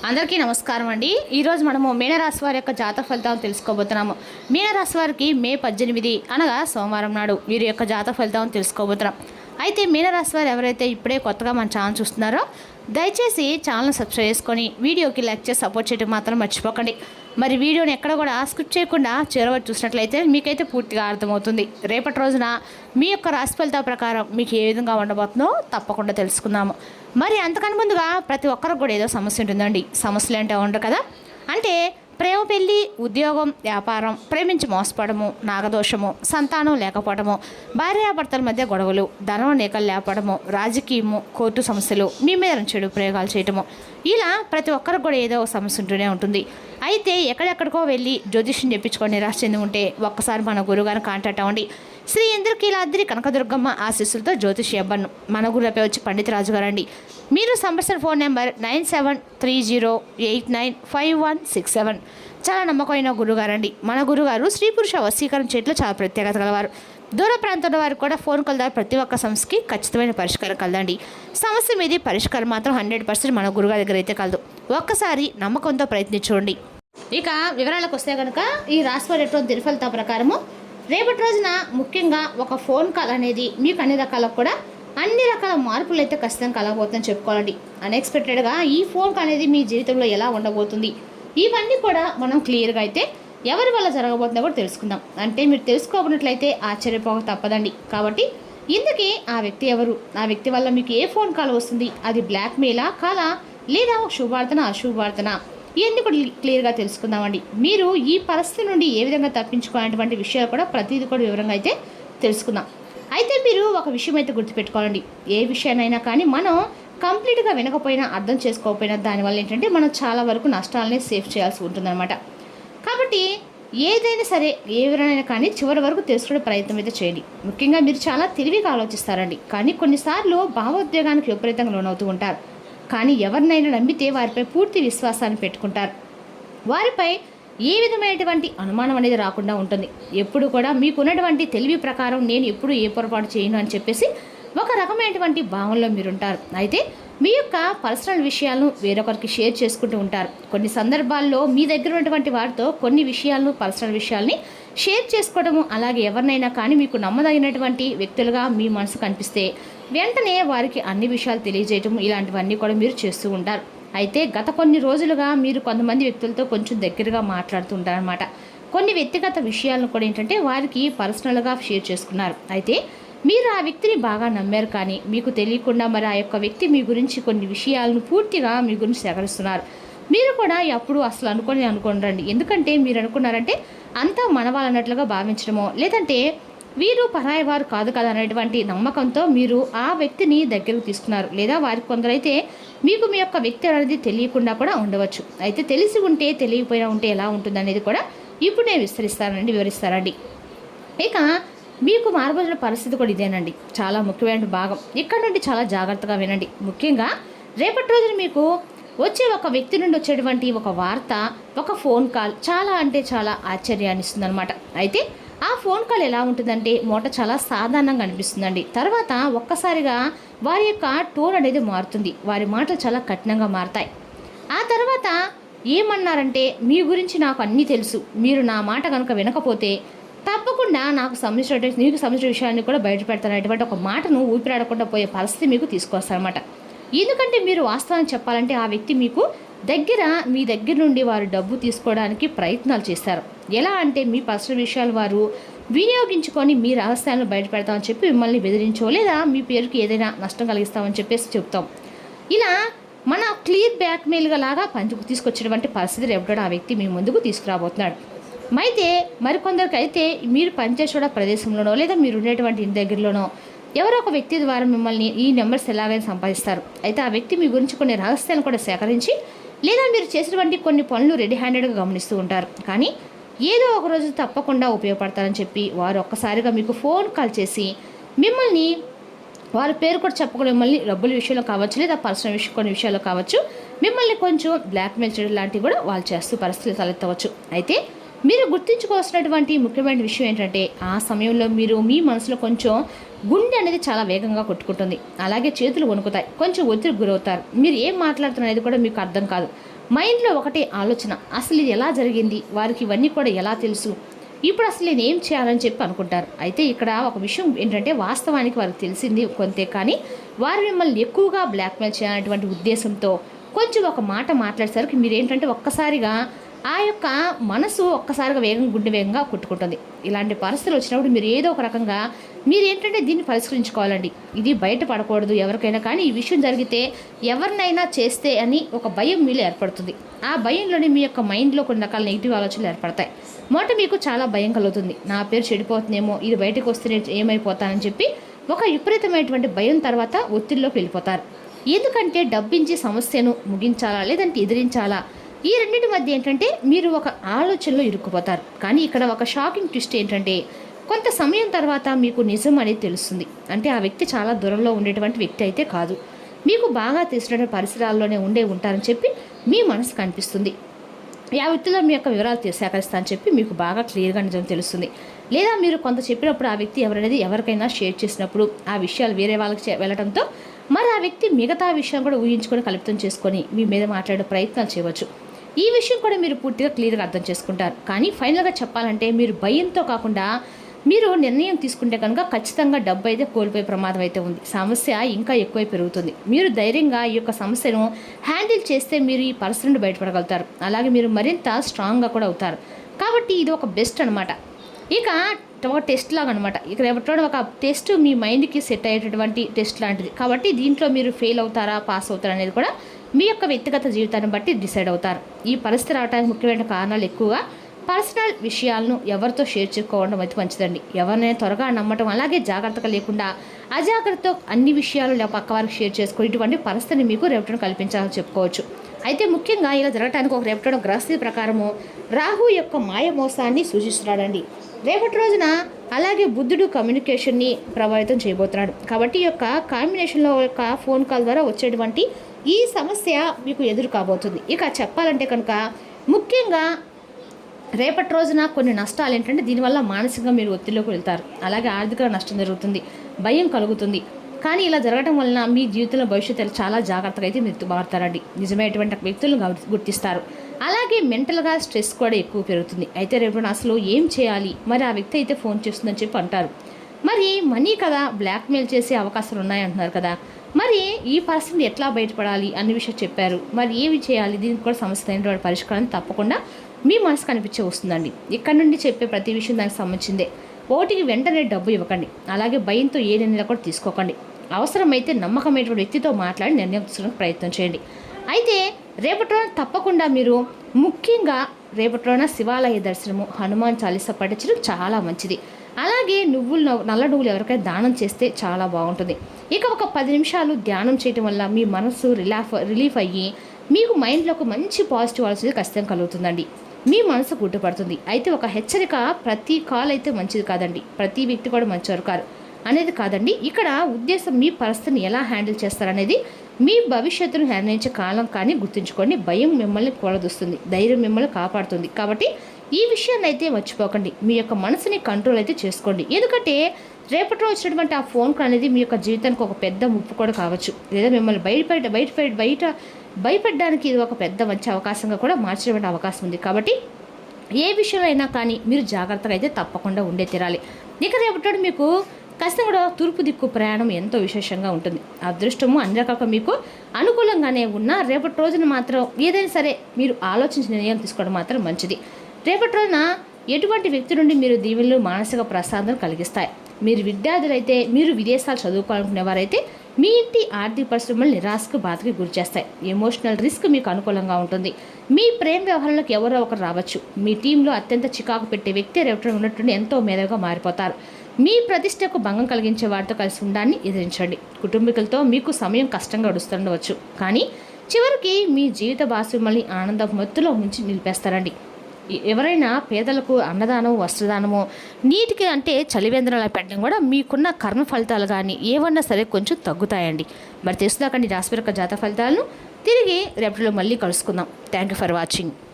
అందరికీ నమస్కారం అండి. ఈరోజు మనము మీనరాశి వారి యొక్క జాతక ఫలితాలు తెలుసుకోబోతున్నాము. మీనరాశి వారికి మే 18 అనగా సోమవారం నాడు వీరి యొక్క జాతక ఫలితాలను తెలుసుకోబోతున్నాం. అయితే మీనరాశి వారు ఎవరైతే ఇప్పుడే కొత్తగా మన ఛానల్ చూస్తున్నారో దయచేసి ఛానల్ని సబ్స్క్రైబ్ చేసుకొని వీడియోకి లైక్ చేసి సపోర్ట్ చేయడం మాత్రం మర్చిపోకండి. మరి వీడియోని ఎక్కడ కూడా స్కిప్ చేయకుండా చివరి చూసినట్లయితే మీకైతే పూర్తిగా అర్థమవుతుంది. రేపటి రోజున మీ యొక్క రాశి ఫలితాల ప్రకారం మీకు ఏ విధంగా ఉండబోతుందో తప్పకుండా తెలుసుకుందాము. మరి అంతకన్నా ముందుగా ప్రతి ఒక్కరికి కూడా ఏదో సమస్య ఉంటుందండి. సమస్యలు అంటే ఉండరు కదా, అంటే ప్రేమ, పెళ్ళి, ఉద్యోగం, వ్యాపారం, ప్రేమించి మోసపడము, నాగదోషము, సంతానం లేకపోవడము, భార్యాభర్తల మధ్య గొడవలు, ధనం నేకలు లేపడము, రాజకీయము, కోర్టు సమస్యలు, మీ మీద చెడు ప్రయోగాలు చేయటము, ఇలా ప్రతి ఒక్కరికి కూడా ఏదో సమస్య ఉంటూనే ఉంటుంది. అయితే ఎక్కడెక్కడికో వెళ్ళి జ్యోతిష్యం చెప్పించుకొని నిరాశ చెంది ఉంటే ఒక్కసారి మన గురువుగారిని కాంటాక్ట్ అవ్వండి. శ్రీ ఇంద్రకీలాద్రి కనకదుర్గమ్మ ఆశీస్సులతో జ్యోతిష్య అవ్వను. మన గురుపై వచ్చి పండిత రాజు గారండి. మీరు సంప్రదించిన ఫోన్ నెంబర్ 9730895167. చాలా నమ్మకమైన గురుగారండి. మన గురుగారు స్త్రీ పురుష వశీకరణ చేతిలో చాలా ప్రత్యేకత గలవారు. దూర ప్రాంతంలో వారికి కూడా ఫోన్ కాల్ ద్వారా ప్రతి ఒక్క సమస్యకి ఖచ్చితమైన పరిష్కారం కలదండి. సమస్య మీది పరిష్కారం మాత్రం 100% మన గురుగారి దగ్గర అయితే కలదు. ఒక్కసారి నమ్మకంతో ప్రయత్నించండి. ఇక వివరాలకు వస్తే కనుక ఈ రాశివారి ఎటువంటి దినఫలిత ప్రకారము రేపటి రోజున ముఖ్యంగా ఒక ఫోన్ కాల్ అనేది మీకు అన్ని రకాల మార్పులు అయితే ఖచ్చితంగా కలగబోతుందని చెప్పుకోవాలండి. అన్ఎక్స్పెక్టెడ్గా ఈ ఫోన్ కాల్ అనేది మీ జీవితంలో ఎలా ఉండబోతుంది, ఇవన్నీ కూడా మనం క్లియర్గా అయితే ఎవరి వల్ల జరగబోతుందో కూడా తెలుసుకుందాం. అంటే మీరు తెలుసుకోబోనట్లయితే ఆశ్చర్యపోక తప్పదండి. కాబట్టి ఇందుకే ఆ వ్యక్తి ఎవరు, ఆ వ్యక్తి వల్ల మీకు ఏ ఫోన్ కాల్ వస్తుంది, అది బ్లాక్మెయిలా కాలా, లేదా శుభవార్తన అశుభవార్తన, ఇవన్నీ కూడా క్లియర్గా తెలుసుకుందామండి. మీరు ఈ పరిస్థితి నుండి ఏ విధంగా తప్పించుకోవాలనేటువంటి విషయాలు కూడా ప్రతిదీ కూడా వివరంగా అయితే తెలుసుకుందాం. అయితే మీరు ఒక విషయం అయితే గుర్తుపెట్టుకోవాలండి. ఏ విషయానైనా కానీ మనం కంప్లీట్గా వినకపోయినా అర్థం చేసుకోకపోయినా దానివల్ల ఏంటంటే మనం చాలా వరకు నష్టాలనే సేవ్ చేయాల్సి ఉంటుందన్నమాట. కాబట్టి ఏదైనా సరే ఏ వివరైనా కానీ చివరి వరకు తెలుసుకునే ప్రయత్నం అయితే చేయండి. ముఖ్యంగా మీరు చాలా తెలివిగా ఆలోచిస్తారండి, కానీ కొన్నిసార్లు భావోద్వేగానికి విపరీతంగా లోనవుతూ ఉంటారు. కానీ ఎవరినైనా నమ్మితే వారిపై పూర్తి విశ్వాసాన్ని పెట్టుకుంటారు. వారిపై ఏ విధమైనటువంటి అనుమానం అనేది రాకుండా ఉంటుంది. ఎప్పుడు కూడా మీకున్నటువంటి తెలివి ప్రకారం నేను ఎప్పుడు ఏ పొరపాటు చేయను అని చెప్పేసి ఒక రకమైనటువంటి భావనలో మీరుంటారు. అయితే మీ యొక్క పర్సనల్ విషయాలను వేరొకరికి షేర్ చేసుకుంటూ ఉంటారు. కొన్ని సందర్భాల్లో మీ దగ్గర ఉన్నటువంటి వారితో కొన్ని విషయాలను, పర్సనల్ విషయాల్ని షేర్ చేసుకోవడము, అలాగే ఎవరినైనా కానీ మీకు నమ్మదగినటువంటి వ్యక్తులుగా మీ మనసు కనిపిస్తే వెంటనే వారికి అన్ని విషయాలు తెలియజేయటం, ఇలాంటివన్నీ కూడా మీరు చేస్తూ ఉంటారు. అయితే గత కొన్ని రోజులుగా మీరు కొంతమంది వ్యక్తులతో కొంచెం దగ్గరగా మాట్లాడుతూ ఉంటారనమాట. కొన్ని వ్యక్తిగత విషయాలను కూడా ఏంటంటే వారికి పర్సనల్గా షేర్ చేసుకున్నారు. అయితే మీరు ఆ వ్యక్తిని బాగా నమ్మారు, కానీ మీకు తెలియకుండా మరి ఆ యొక్క వ్యక్తి మీ గురించి కొన్ని విషయాలను పూర్తిగా మీ గురించి సేకరిస్తున్నారు. మీరు కూడా ఎప్పుడు అసలు అనుకోండి. ఎందుకంటే మీరు అనుకున్నారంటే అంతా మనవాళ్ళన్నట్లుగా భావించడమో, లేదంటే వీరు పరాయి వారు కాదు కదా అనేటువంటి నమ్మకంతో మీరు ఆ వ్యక్తిని దగ్గరకు తీసుకున్నారు. లేదా వారికి కొందరైతే మీకు మీ యొక్క వ్యక్తి అనేది తెలియకుండా కూడా ఉండవచ్చు. అయితే తెలిసి ఉంటే తెలియకపోయినా ఉంటే ఎలా ఉంటుంది అనేది కూడా ఇప్పుడు నేను వివరిస్తానండి. ఇక మీకు మారబోతున్న పరిస్థితి కూడా ఇదేనండి. చాలా ముఖ్యమైన భాగం. ఇక్కడ నుండి చాలా జాగ్రత్తగా వినండి. ముఖ్యంగా రేపటి రోజున మీకు వచ్చే ఒక వ్యక్తి నుండి వచ్చేటువంటి ఒక వార్త, ఒక ఫోన్ కాల్ చాలా అంటే చాలా ఆశ్చర్యాన్ని ఇస్తుందన్నమాట. అయితే ఆ ఫోన్ కాల్ ఎలా ఉంటుందంటే చాలా సాధారణంగా అనిపిస్తుందండి. తర్వాత ఒక్కసారిగా వారి యొక్క టోన్ అనేది మారుతుంది. వారి మాటలు చాలా కఠినంగా మారుతాయి. ఆ తర్వాత ఏమన్నారంటే మీ గురించి నాకు అన్నీ తెలుసు, మీరు నా మాట కనుక వినకపోతే తప్పకుండా నీకు సంబంధించిన విషయాన్ని కూడా బయటపెడతానటువంటి ఒక మాటను ఊపిరాడకుండా పోయే పరిస్థితి మీకు తీసుకొస్తారన్నమాట. ఎందుకంటే మీరు వాస్తవాన్ని చెప్పాలంటే ఆ వ్యక్తి మీకు మీ దగ్గర నుండి వారు డబ్బు తీసుకోవడానికి ప్రయత్నాలు చేస్తారు. ఎలా అంటే మీ పర్సనల్ విషయాలు వారు వినియోగించుకొని మీ రహస్యాలను బయటపెడతామని చెప్పి మిమ్మల్ని బెదిరించో, లేదా మీ పేరుకి ఏదైనా నష్టం కలిగిస్తామని చెప్పేసి చెప్తాం. ఇలా మన క్లియర్ బ్లాక్మెయిల్గా లాగా తీసుకొచ్చినటువంటి పరిస్థితి రేపటి ఆ వ్యక్తి మీ ముందుకు తీసుకురాబోతున్నాడు. అయితే మరికొందరికి అయితే మీరు పనిచేసే ప్రదేశంలోనో, లేదా మీరు ఉండేటువంటి ఇంటి దగ్గరలోనో ఎవరో ఒక వ్యక్తి ద్వారా మిమ్మల్ని ఈ నెంబర్స్ ఎలాగైనా సంపాదిస్తారు. అయితే ఆ వ్యక్తి మీ గురించి కొన్ని రహస్యాలను కూడా సేకరించి, లేదా మీరు చేసినటువంటి కొన్ని పనులు రెడీ హ్యాండెడ్గా గమనిస్తూ ఉంటారు. కానీ ఏదో ఒక రోజు తప్పకుండా ఉపయోగపడతారని చెప్పి వారు ఒక్కసారిగా మీకు ఫోన్ కాల్ చేసి మిమ్మల్ని, వారి పేరు కూడా చెప్పకుండా మిమ్మల్ని డబ్బుల విషయంలో కావచ్చు, లేదా పర్సనల్ కొన్ని విషయాల్లో కావచ్చు, మిమ్మల్ని కొంచెం బ్లాక్మెయిల్ చేయడం లాంటివి కూడా వాళ్ళు చేస్తూ పరిస్థితులు తలెత్తవచ్చు. అయితే మీరు గుర్తుంచుకోవాల్సినటువంటి ముఖ్యమైన విషయం ఏంటంటే ఆ సమయంలో మీరు మీ మనసులో కొంచెం గుండె అనేది చాలా వేగంగా కొట్టుకుంటుంది. అలాగే చేతులు వణుకుతాయి, కొంచెం ఒత్తిడికి గురవుతారు. మీరు ఏం మాట్లాడుతున్నారు అనేది కూడా మీకు అర్థం కాదు. మైండ్లో ఒకటే ఆలోచన, అసలు ఇది ఎలా జరిగింది, వారికి ఇవన్నీ కూడా ఎలా తెలుసు, ఇప్పుడు అసలు నేను ఏం చేయాలని చెప్పి అనుకుంటారు. అయితే ఇక్కడ ఒక విషయం ఏంటంటే, వాస్తవానికి వారికి తెలిసింది కొంతే, కానీ వారు మిమ్మల్ని ఎక్కువగా బ్లాక్మెయిల్ చేయాలనేటువంటి ఉద్దేశంతో కొంచెం ఒక మాట మాట్లాడేసరికి మీరేంటంటే ఒక్కసారిగా ఆ యొక్క మనసు ఒక్కసారిగా గుండె వేగంగా కొట్టుకుంటుంది. ఇలాంటి పరిస్థితులు వచ్చినప్పుడు మీరు ఏదో ఒక రకంగా మీరేంటంటే దీన్ని పరిష్కరించుకోవాలండి. ఇది బయట పడకూడదు ఎవరికైనా, కానీ ఈ విషయం జరిగితే ఎవరినైనా చేస్తే అని ఒక భయం మీలో ఏర్పడుతుంది. ఆ భయంలోనే మీ యొక్క మైండ్లో కొన్ని రకాల నెగిటివ్ ఆలోచనలు ఏర్పడతాయి. మొదట మీకు చాలా భయం కలుగుతుంది, నా పేరు చెడిపోతుందేమో, ఇది బయటకు వస్తే ఏమైపోతానని చెప్పి ఒక విపరీతమైనటువంటి భయం తర్వాత ఒత్తిడిలోకి వెళ్ళిపోతారు. ఎందుకంటే డబ్బించి సమస్యను ముగించాలా లేదంటే ఎదిరించాలా, ఈ రెండింటి మధ్య ఏంటంటే మీరు ఒక ఆలోచనలో ఇరుక్కుపోతారు. కానీ ఇక్కడ ఒక షాకింగ్ ట్విస్ట్ ఏంటంటే, కొంత సమయం తర్వాత మీకు నిజం అనేది తెలుస్తుంది. అంటే ఆ వ్యక్తి చాలా దూరంలో ఉండేటువంటి వ్యక్తి అయితే కాదు, మీకు బాగా తెలిసినటువంటి పరిసరాల్లోనే ఉంటారని చెప్పి మీ మనసు కనిపిస్తుంది. ఆ వ్యక్తిలో మీ యొక్క వివరాలు సేకరిస్తా అని చెప్పి మీకు బాగా క్లియర్గా నిజం తెలుస్తుంది. లేదా మీరు కొంత చెప్పినప్పుడు ఆ వ్యక్తి ఎవరనేది ఎవరికైనా షేర్ చేసినప్పుడు ఆ విషయాలు వేరే వాళ్ళకి వెళ్ళడంతో మరి ఆ వ్యక్తి మిగతా విషయం కూడా ఊహించుకొని కలుపుతం చేసుకొని మీ మీద మాట్లాడే ప్రయత్నాలు చేయవచ్చు. ఈ విషయం కూడా మీరు పూర్తిగా క్లియర్గా అర్థం చేసుకుంటారు. కానీ ఫైనల్గా చెప్పాలంటే మీరు భయంతో కాకుండా మీరు నిర్ణయం తీసుకుంటే కనుక ఖచ్చితంగా డబ్బు అయితే కోల్పోయే ప్రమాదం అయితే ఉంది. సమస్య ఇంకా ఎక్కువ పెరుగుతుంది. మీరు ధైర్యంగా ఈ యొక్క సమస్యను హ్యాండిల్ చేస్తే మీరు ఈ పరిస్థితి నుండి బయటపడగలుగుతారు. అలాగే మీరు మరింత స్ట్రాంగ్గా కూడా అవుతారు. కాబట్టి ఇది ఒక బెస్ట్ అనమాట. ఇక ఒక టెస్ట్ లాగా అనమాట. ఇక రేపటి ఒక టెస్ట్ మీ మైండ్కి సెట్ అయ్యేటటువంటి టెస్ట్ లాంటిది. కాబట్టి దీంట్లో మీరు ఫెయిల్ అవుతారా పాస్ అవుతారా అనేది కూడా మీ యొక్క వ్యక్తిగత జీవితాన్ని బట్టి డిసైడ్ అవుతారు. ఈ పరిస్థితి రావడానికి ముఖ్యమైన కారణాలు ఎక్కువగా పర్సనల్ విషయాలను ఎవరితో షేర్ చేసుకోవడం అయితే మంచిదండి. ఎవరినైనా త్వరగా నమ్మటం, అలాగే జాగ్రత్తగా లేకుండా అజాగ్రత్తతో అన్ని విషయాలు పక్క వారికి షేర్ చేసుకుని ఇటువంటి పరిస్థితిని మీకు రేపటిని కల్పించాలని చెప్పుకోవచ్చు. అయితే ముఖ్యంగా ఇలా జరగడానికి ఒక రేపటి గ్రహస్థితి ప్రకారము రాహు యొక్క మాయ మోసాన్ని సూచిస్తున్నాడండి రేపటి రోజున. అలాగే బుద్ధుడు కమ్యూనికేషన్ని ప్రభావితం చేయబోతున్నాడు. కాబట్టి ఈ యొక్క కాంబినేషన్లో యొక్క ఫోన్ కాల్ ద్వారా వచ్చేటువంటి ఈ సమస్య మీకు ఎదురు కాబోతుంది. ఇక చెప్పాలంటే కనుక ముఖ్యంగా రేపటి రోజున కొన్ని నష్టాలు ఏంటంటే, దీనివల్ల మానసికంగా మీరు ఒత్తిడిలోకి వెళ్తారు. అలాగే ఆర్థిక నష్టం జరుగుతుంది, భయం కలుగుతుంది. కానీ ఇలా జరగడం వలన మీ జీవితంలో భవిష్యత్తులో చాలా జాగ్రత్తగా అయితే మీరు మారుతారండి. నిజమైనటువంటి వ్యక్తులను గుర్తిస్తారు. అలాగే మెంటల్గా స్ట్రెస్ కూడా ఎక్కువ పెరుగుతుంది. అయితే రేపు అసలు ఏం చేయాలి, మరి ఆ వ్యక్తి అయితే ఫోన్ చేస్తుందని చెప్పి అంటారు. మరి మనీ కదా బ్లాక్మెయిల్ చేసే అవకాశాలు ఉన్నాయంటున్నారు కదా, మరి ఈ పరిస్థితిని ఎట్లా బయటపడాలి అన్ని విషయం చెప్పారు. మరి ఏమి చేయాలి, దీనికి కూడా సమస్య అయినటువంటి పరిష్కారం తప్పకుండా మీ మనసు కనిపించే వస్తుందండి. ఇక్కడ నుండి చెప్పే ప్రతి విషయం దానికి సంబంధించిందే. ఓటికి వెంటనే డబ్బు ఇవ్వకండి. అలాగే భయంతో ఏ నిర్ణయాలు కూడా తీసుకోకండి. అవసరమైతే నమ్మకమైనటువంటి వ్యక్తితో మాట్లాడి నిర్ణయం తీసుకోవడానికి ప్రయత్నం చేయండి. అయితే రేపటి రోజున తప్పకుండా మీరు ముఖ్యంగా రేపటి రోజున శివాలయ దర్శనము, హనుమాన్ చాలీసా పఠించడం చాలా మంచిది. అలాగే నల్ల నువ్వులు ఎవరికైనా దానం చేస్తే చాలా బాగుంటుంది. ఇక ఒక 10 నిమిషాలు ధ్యానం చేయటం వల్ల మీ మనసు రిలీఫ్ అయ్యి మీకు మైండ్లో ఒక మంచి పాజిటివ్ ఆలోచన ఖచ్చితంగా కలుగుతుందండి. మీ మనసు గుర్తుపడుతుంది. అయితే ఒక హెచ్చరిక, ప్రతి కాల్ అయితే మంచిది కాదండి, ప్రతి వ్యక్తి కూడా మంచివారు కాదు అనేది కాదండి. ఇక్కడ ఉద్దేశం మీ పరిస్థితిని ఎలా హ్యాండిల్ చేస్తారనేది మీ భవిష్యత్తును నిర్ణయించే కాలం. కానీ గుర్తుంచుకోండి, భయం మిమ్మల్ని కూడదొస్తుంది, ధైర్యం మిమ్మల్ని కాపాడుతుంది. కాబట్టి ఈ విషయాన్ని అయితే మర్చిపోకండి. మీ యొక్క మనసుని కంట్రోల్ అయితే చేసుకోండి. ఎందుకంటే రేపటిలో వచ్చినటువంటి ఆ ఫోన్ కాల్ అనేది మీ యొక్క జీవితానికి ఒక పెద్ద ముప్పు కూడా కావచ్చు. లేదా మిమ్మల్ని భయపడడానికి ఇది ఒక పెద్ద మంచి అవకాశంగా కూడా మార్చేటువంటి అవకాశం ఉంది. కాబట్టి ఏ విషయంలో అయినా కానీ మీరు జాగ్రత్తగా అయితే తప్పకుండా ఉండే తీరాలి. ఇక రేపటి మీకు ఖచ్చితంగా కూడా తూర్పు దిక్కు ప్రయాణం ఎంతో విశేషంగా ఉంటుంది. అదృష్టము అన్ని రకాలుగా మీకు అనుకూలంగానే ఉన్న రేపటి రోజున మాత్రం ఏదైనా సరే మీరు ఆలోచించిన నిర్ణయం తీసుకోవడం మాత్రం మంచిది. రేపటి రోజున ఎటువంటి వ్యక్తి నుండి మీరు దీవెనలు, మానసిక ప్రసాదం కలిగిస్తాయి. మీరు విద్యార్థులైతే, మీరు విదేశాలు చదువుకోవాలనుకునేవారైతే మీ ఇంటి ఆర్థిక పరిశ్రమలు నిరాశకు, బాధకి గురి చేస్తాయి. ఎమోషనల్ రిస్క్ మీకు అనుకూలంగా ఉంటుంది. మీ ప్రేమ వ్యవహారంలోకి ఎవరో ఒకరు రావచ్చు. మీ టీంలో అత్యంత చికాకు పెట్టే వ్యక్తి రేపటి ఉన్నట్టుండి ఎంతో మేధగా మారిపోతారు. మీ ప్రతిష్టకు భంగం కలిగించే వారితో కలిసి ఉండాన్ని ఎదిరించండి. కుటుంబీకులతో మీకు సమయం కష్టంగా గడుస్తుండవచ్చు, కానీ చివరికి మీ జీవిత భాగస్వామిని ఆనంద మత్తులో ఉంచి నిలిపేస్తారండి. ఎవరైనా పేదలకు అన్నదానం, వస్త్రదానము, నీటికి అంటే చలివేంద్రాల పెట్టడం కూడా మీకున్న కర్మ ఫలితాలు కానీ ఏమన్నా సరే కొంచెం తగ్గుతాయండి. మరి తెలుసుదాకండి రాశి యొక్క జాతక ఫలితాలను తిరిగి రేపటిలో మళ్ళీ కలుసుకుందాం. Thank you for watching.